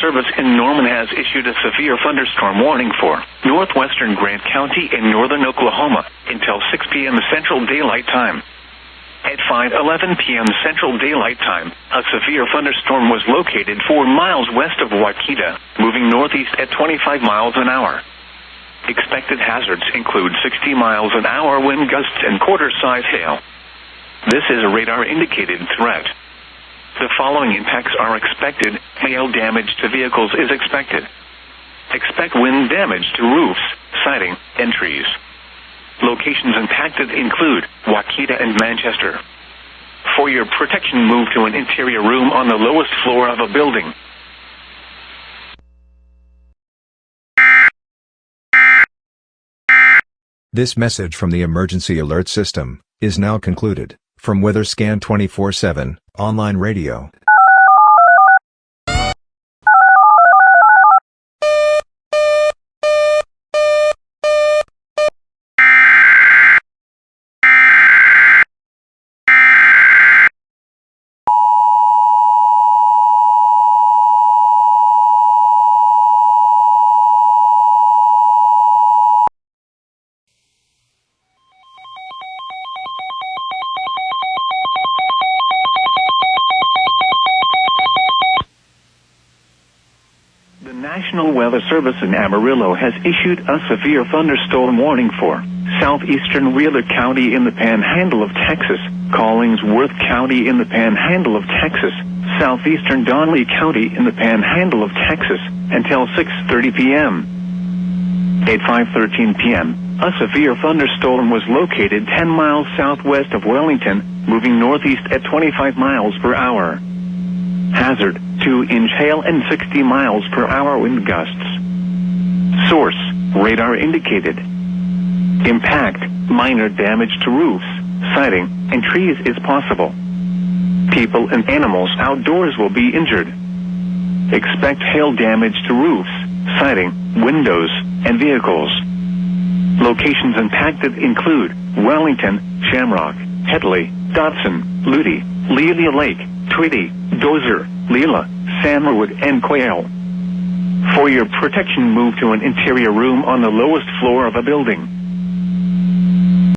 Service in Norman has issued a severe thunderstorm warning for northwestern Grant County and northern Oklahoma until 6 p.m. Central Daylight Time. At 5:11 p.m. Central Daylight Time, a severe thunderstorm was located 4 miles west of Waukeeta, moving northeast at 25 miles an hour. Expected hazards include 60 miles an hour wind gusts and quarter-size hail. This is a radar-indicated threat. The following impacts are expected. Hail damage to vehicles is expected. Expect wind damage to roofs, siding, and trees. Locations impacted include Waukeeta and Manchester. For your protection, move to an interior room on the lowest floor of a building. This message from the Emergency Alert System is now concluded. From WeatherScan 24/7 online radio. National Weather Service in Amarillo has issued a severe thunderstorm warning for southeastern Wheeler County in the Panhandle of Texas, Collingsworth County in the Panhandle of Texas, southeastern Donnelly County in the Panhandle of Texas, until 6:30 p.m. At 5:13 p.m., a severe thunderstorm was located 10 miles southwest of Wellington, moving northeast at 25 miles per hour. Hazard, 2-inch hail and 60 miles per hour wind gusts. Source, radar indicated. Impact, minor damage to roofs, siding, and trees is possible. People and animals outdoors will be injured. Expect hail damage to roofs, siding, windows, and vehicles. Locations impacted include Wellington, Shamrock, Headley, Dodson, Ludi, Lelia Lake, Tweedy, Dozer, Leela, Sandalwood, and Quail. For your protection, move to an interior room on the lowest floor of a building.